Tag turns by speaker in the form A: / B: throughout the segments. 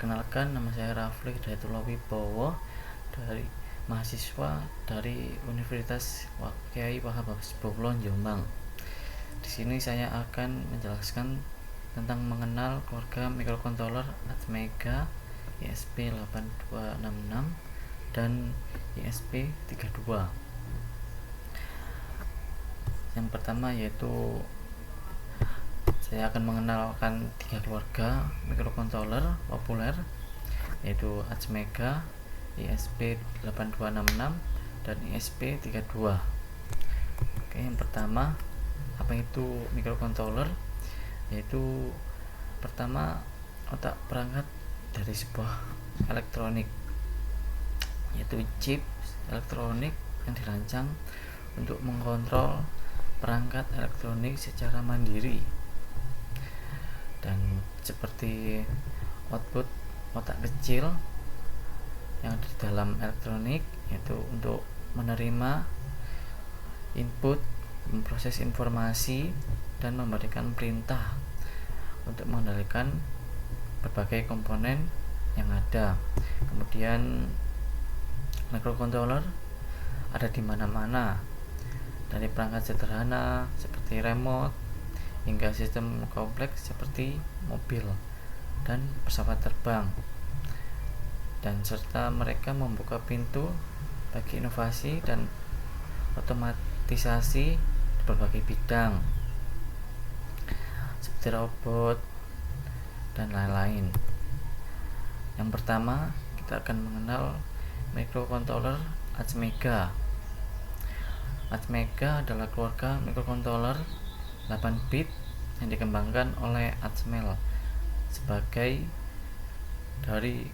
A: Perkenalkan, nama saya Rafli Hidayatullah Wibowo, dari mahasiswa dari Universitas Kyai Wahab Bogor, Jombang. Di sini saya akan menjelaskan tentang mengenal keluarga microcontroller Atmega ESP8266 dan ESP32. Yang pertama yaitu saya akan mengenalkan 3 keluarga microcontroller populer, yaitu Atmega, ESP8266 dan ESP32. Oke, yang pertama, apa itu microcontroller? Yaitu pertama, otak perangkat dari sebuah elektronik, yaitu chip elektronik yang dirancang untuk mengontrol perangkat elektronik secara mandiri. Dan seperti output otak kecil yang ada di dalam elektronik, yaitu untuk menerima input, memproses informasi, dan memberikan perintah untuk mengendalikan berbagai komponen yang ada. Kemudian microcontroller ada di mana-mana, dari perangkat sederhana seperti remote hingga sistem kompleks seperti mobil dan pesawat terbang, dan serta mereka membuka pintu bagi inovasi dan otomatisasi di berbagai bidang seperti robot dan lain-lain. Yang pertama, kita akan mengenal microcontroller Atmega. Atmega adalah keluarga microcontroller 8 bit yang dikembangkan oleh Atmel sebagai dari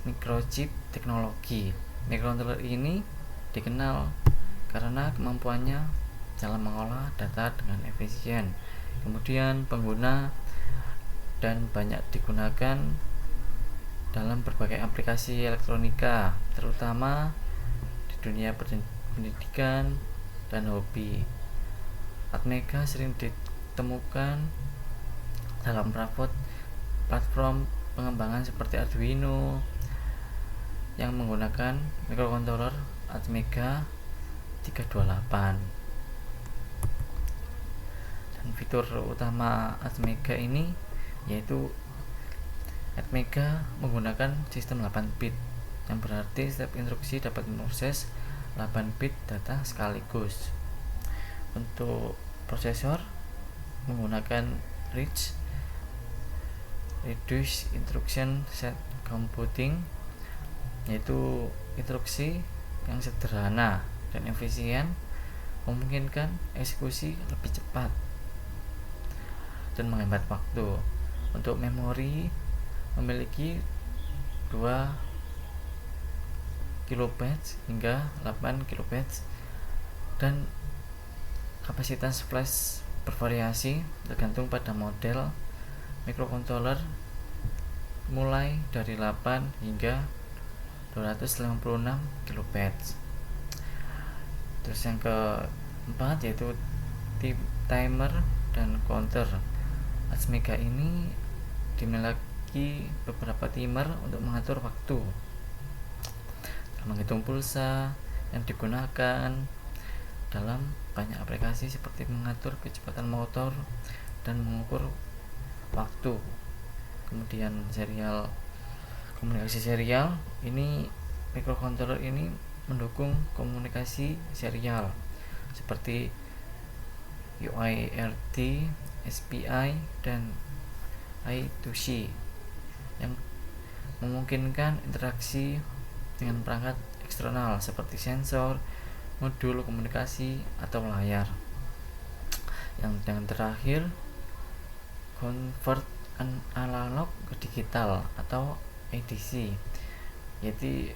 A: microchip teknologi. Microcontroller ini dikenal karena kemampuannya dalam mengolah data dengan efisien, kemudian pengguna, dan banyak digunakan dalam berbagai aplikasi elektronika, terutama di dunia pendidikan dan hobi. Atmega sering ditemukan dalam platform pengembangan seperti Arduino yang menggunakan microcontroller Atmega 328. Dan fitur utama Atmega ini yaitu Atmega menggunakan sistem 8 bit, yang berarti setiap instruksi dapat memproses 8 bit data sekaligus. Untuk prosesor menggunakan Reduced Instruction Set Computing, yaitu instruksi yang sederhana dan efisien memungkinkan eksekusi lebih cepat dan menghemat waktu. Untuk memori memiliki 2 kilobytes hingga 8 kilobytes, dan kapasitas flash bervariasi tergantung pada model microcontroller, mulai dari 8 hingga 256 kilobytes. Terus yang keempat yaitu timer dan counter. Atmega ini dimiliki beberapa timer untuk mengatur waktu, menghitung pulsa yang digunakan dalam banyak aplikasi seperti mengatur kecepatan motor dan mengukur waktu. Kemudian komunikasi serial, ini microcontroller ini mendukung komunikasi serial seperti UART, SPI, dan I2C yang memungkinkan interaksi dengan perangkat eksternal seperti sensor, modul komunikasi, atau layar. Yang terakhir, convert analog ke digital atau ADC. Yaitu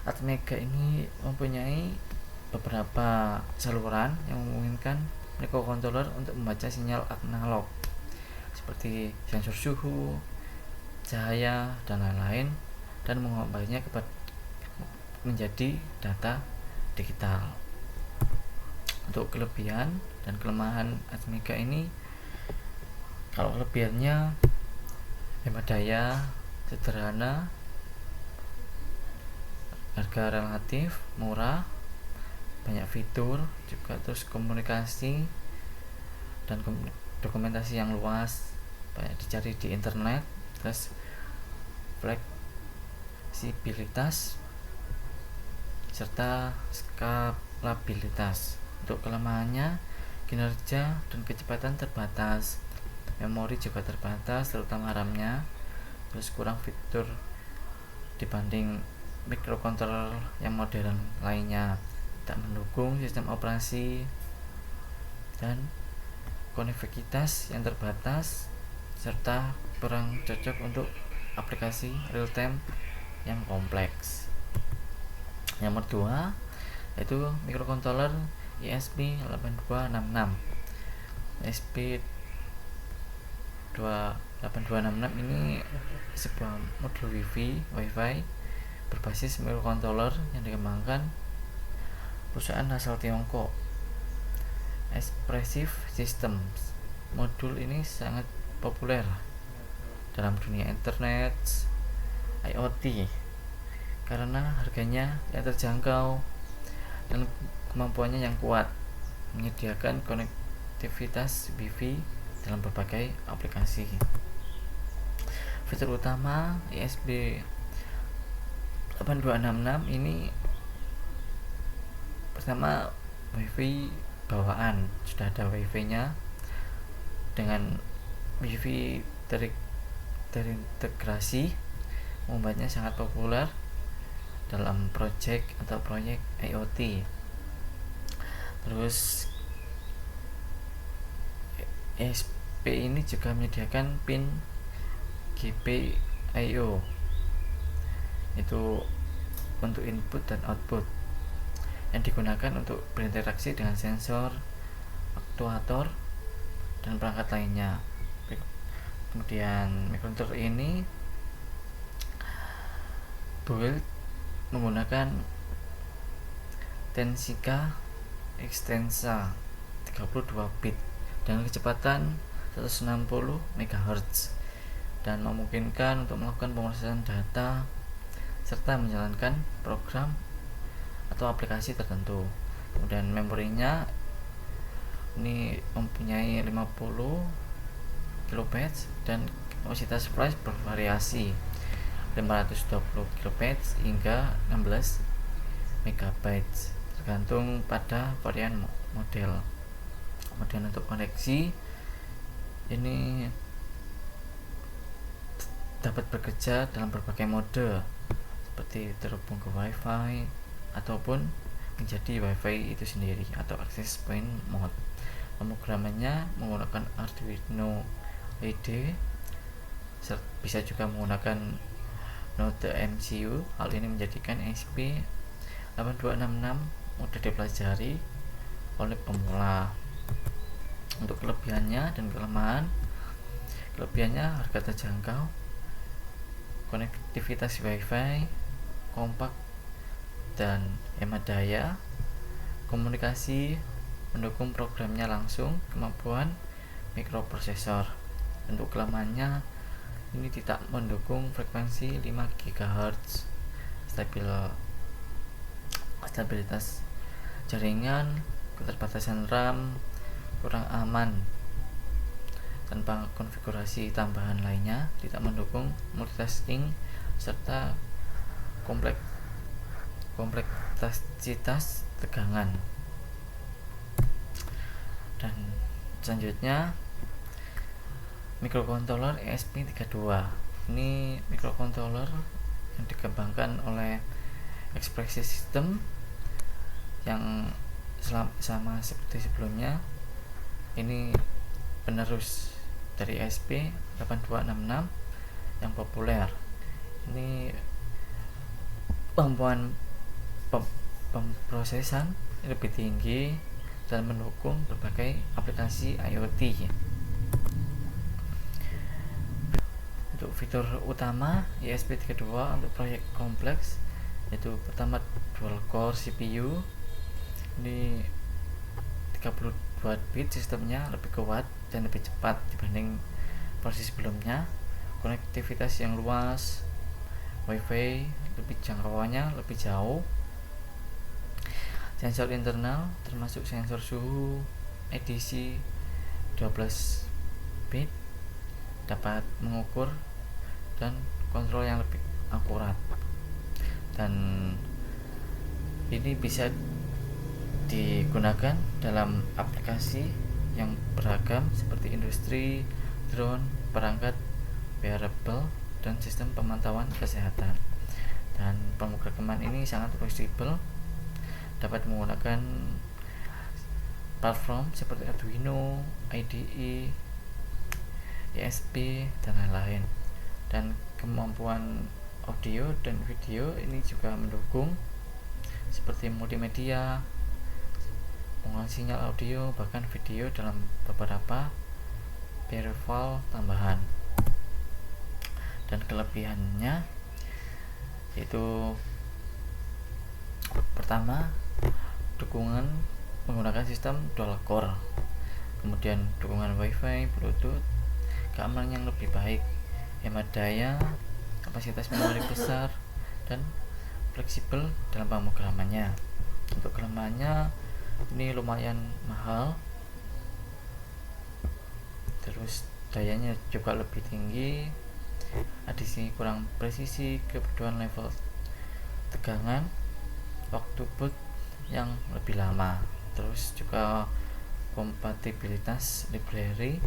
A: Atmega ini mempunyai beberapa saluran yang memungkinkan microcontroller untuk membaca sinyal analog seperti sensor suhu, cahaya, dan lain-lain, dan mengubahnya menjadi data digital. Untuk kelebihan dan kelemahan Atmega ini, kalau kelebihannya hemat daya sederhana, harga relatif murah, banyak fitur juga, terus komunikasi dan dokumentasi yang luas, banyak dicari di internet, terus fleksibilitas serta skalabilitas. Untuk kelemahannya, kinerja dan kecepatan terbatas, memori juga terbatas terutama RAM-nya, terus kurang fitur dibanding microcontroller yang modern lainnya, tak mendukung sistem operasi, dan konektivitas yang terbatas serta kurang cocok untuk aplikasi real time yang kompleks. Yang kedua yaitu microcontroller ESP8266. ESP8266 ini sebuah modul Wi-Fi berbasis microcontroller yang dikembangkan perusahaan asal Tiongkok, Espressif Systems. Modul ini sangat populer dalam dunia internet, IoT, karena harganya yang terjangkau dan kemampuannya yang kuat, menyediakan konektivitas Wi-Fi dalam berbagai aplikasi. Fitur utama ESP8266 ini pertama, Wi-Fi bawaan, sudah ada Wi-Fi-nya dengan Wi-Fi terintegrasi, membuatnya sangat populer dalam proyek IoT. Terus ESP ini juga menyediakan pin GPIO, itu untuk input dan output, yang digunakan untuk berinteraksi dengan sensor, aktuator, dan perangkat lainnya. Kemudian microcontroller ini build menggunakan Tensika Extensa 32 bit dengan kecepatan 160 MHz dan memungkinkan untuk melakukan pemrosesan data serta menjalankan program atau aplikasi tertentu. Kemudian memorinya ini mempunyai 50 KB dan kapasitas flash bervariasi 520 KB hingga 16 MB tergantung pada varian model. Kemudian untuk koneksi ini dapat bekerja dalam berbagai mode seperti terhubung ke Wi-Fi ataupun menjadi Wi-Fi itu sendiri atau access point mode. Pemrogramannya menggunakan Arduino IDE, bisa juga menggunakan Node MCU. Hal ini menjadikan ESP8266 mudah dipelajari oleh pemula. Untuk kelebihannya dan kelemahan, kelebihannya harga terjangkau, konektivitas Wi-Fi, kompak dan hemat daya, komunikasi, mendukung programnya langsung, kemampuan mikroprosesor. Untuk kelemahannya, ini tidak mendukung frekuensi 5 GHz, stabilitas jaringan, keterbatasan RAM, kurang aman tanpa konfigurasi tambahan lainnya, tidak mendukung multitasking, serta kompleksitas tegangan. Dan selanjutnya microcontroller ESP32. Ini microcontroller yang dikembangkan oleh Espressif System yang sama seperti sebelumnya. Ini penerus dari ESP8266 yang populer. Ini kemampuan pemrosesan lebih tinggi dan mendukung berbagai aplikasi IoT. Untuk fitur utama ESP32 untuk proyek kompleks yaitu pertama dual core CPU, ini 32 bit, sistemnya lebih kuat dan lebih cepat dibanding versi sebelumnya. konektivitas yang luas, wifi lebih jangkauannya lebih jauh, sensor internal termasuk sensor suhu, edisi 12 bit dapat mengukur dan kontrol yang lebih akurat, dan ini bisa digunakan dalam aplikasi yang beragam seperti industri, drone, perangkat wearable, dan sistem pemantauan kesehatan. Dan pemrograman ini sangat fleksibel, dapat menggunakan platform seperti Arduino, IDE, ESP, dan lain-lain. Dan kemampuan audio dan video ini juga mendukung seperti multimedia, pengolahan sinyal audio bahkan video dalam beberapa peripheral tambahan. Dan kelebihannya yaitu pertama, dukungan menggunakan sistem dual core, kemudian dukungan wifi, bluetooth, keamanan yang lebih baik, hemat daya, kapasitas memori besar, dan fleksibel dalam pemrogramannya. Untuk kelemahannya ini lumayan mahal, terus dayanya juga lebih tinggi, adisi kurang presisi, kebutuhan level tegangan, waktu boot yang lebih lama, terus juga kompatibilitas library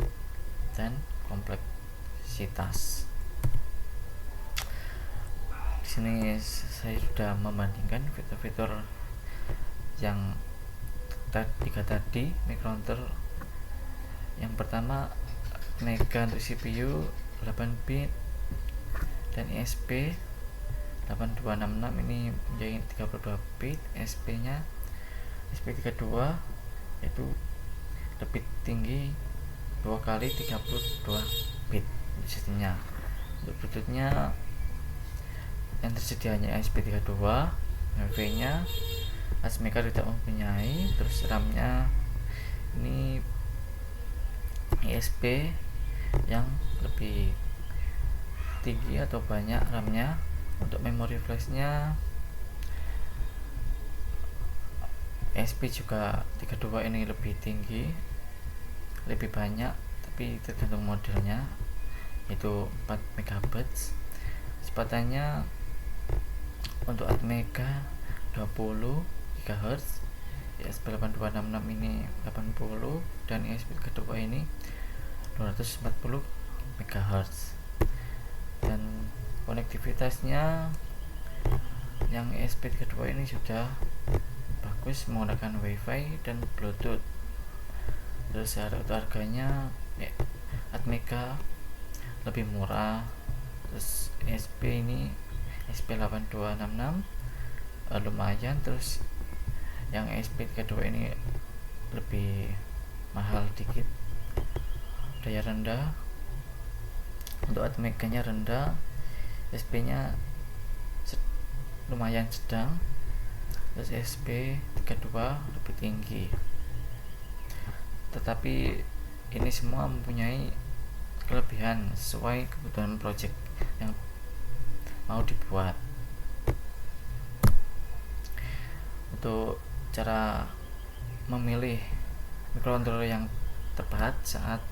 A: dan kompleksitas. Di sini saya sudah membandingkan fitur-fitur yang tiga tadi microcontroller. Yang pertama, Mega untuk CPU 8 bit dan ESP 8266 ini menjadi 32 bit. ESP nya ESP32 yaitu lebih tinggi 2 kali 32 bit sistemnya. Untuk bluetoothnya yang tersedia hanya ESP32, wifi nya Atmega tidak mempunyai, terus RAM nya ini ESP yang lebih tinggi atau banyak RAM nya. Untuk memori flash nya ESP juga 32 ini lebih tinggi, lebih banyak, tapi tergantung modelnya, yaitu 4 MB. Kecepatannya untuk Atmega 20 GHz, ESP8266 ini 80, dan ESP32 ini 240 MHz. Dan konektivitasnya yang ESP32 ini sudah bagus menggunakan wifi dan bluetooth. Terus harganya Atmega lebih murah, terus ESP ini ESP8266 lumayan, terus yang ESP32 ini lebih mahal dikit, daya rendah. Untuk Atmega nya rendah, ESP nya lumayan sedang, terus ESP32 lebih tinggi. Tetapi ini semua mempunyai kelebihan sesuai kebutuhan project yang mau dibuat. Untuk cara memilih microcontroller yang tepat saat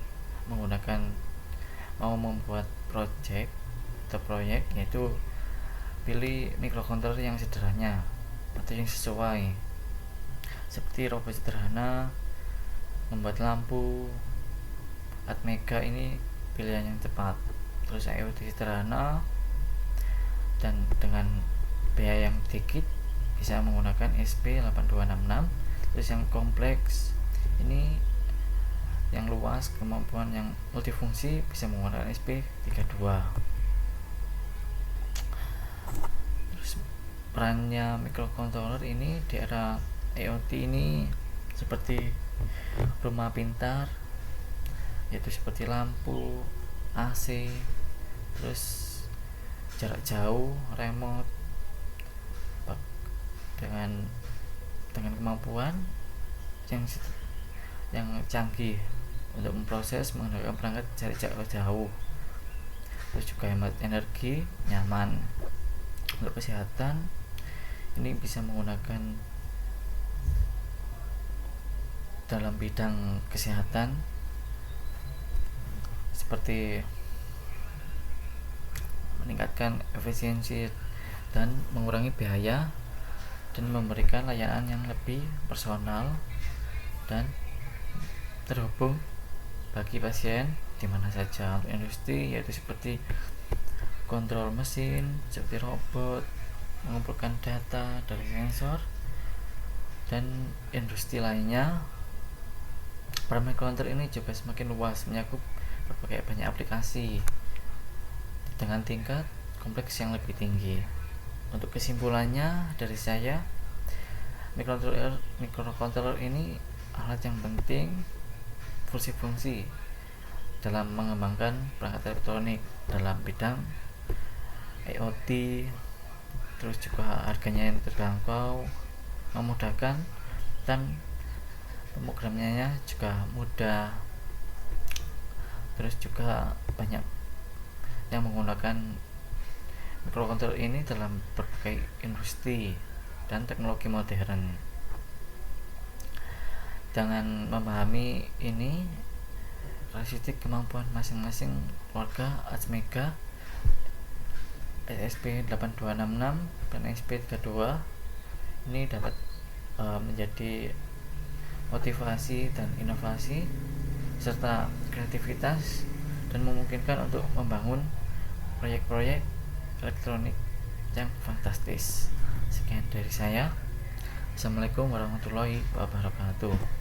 A: menggunakan mau membuat project atau proyek, yaitu pilih microcontroller yang sederhana atau yang sesuai, seperti robot sederhana, membuat lampu. Atmega ini pilihan yang tepat. Terus IoT sederhana dan dengan biaya yang sedikit bisa menggunakan ESP8266. Terus yang kompleks ini yang luas, kemampuan yang multifungsi, bisa menggunakan ESP32. Terus perannya microcontroller ini di era IoT ini seperti rumah pintar, yaitu seperti lampu, AC, terus jarak jauh, remote, dengan kemampuan yang canggih untuk memproses menggunakan perangkat jarak jauh. terus juga hemat energi, nyaman. Untuk kesehatan ini bisa menggunakan dalam bidang kesehatan seperti meningkatkan efisiensi dan mengurangi biaya dan memberikan layanan yang lebih personal dan terhubung bagi pasien di mana saja. Untuk industri yaitu seperti kontrol mesin, seperti robot, mengumpulkan data dari sensor dan industri lainnya. Para microcontroller ini juga semakin luas, mencakup berbagai banyak aplikasi dengan tingkat kompleks yang lebih tinggi. Untuk kesimpulannya dari saya, microcontroller ini alat yang penting fungsi dalam mengembangkan perangkat elektronik dalam bidang IoT, terus juga harganya yang terjangkau, memudahkan, dan pemrogramannya juga mudah. Terus juga banyak yang menggunakan microcontroller ini dalam berbagai industri dan teknologi modern. Dengan memahami ini, karakteristik kemampuan masing-masing keluarga Atmega ESP8266 dan ESP32 ini dapat menjadi motivasi dan inovasi serta kreativitas dan memungkinkan untuk membangun proyek-proyek elektronik yang fantastis. Sekian dari saya. Assalamualaikum warahmatullahi wabarakatuh.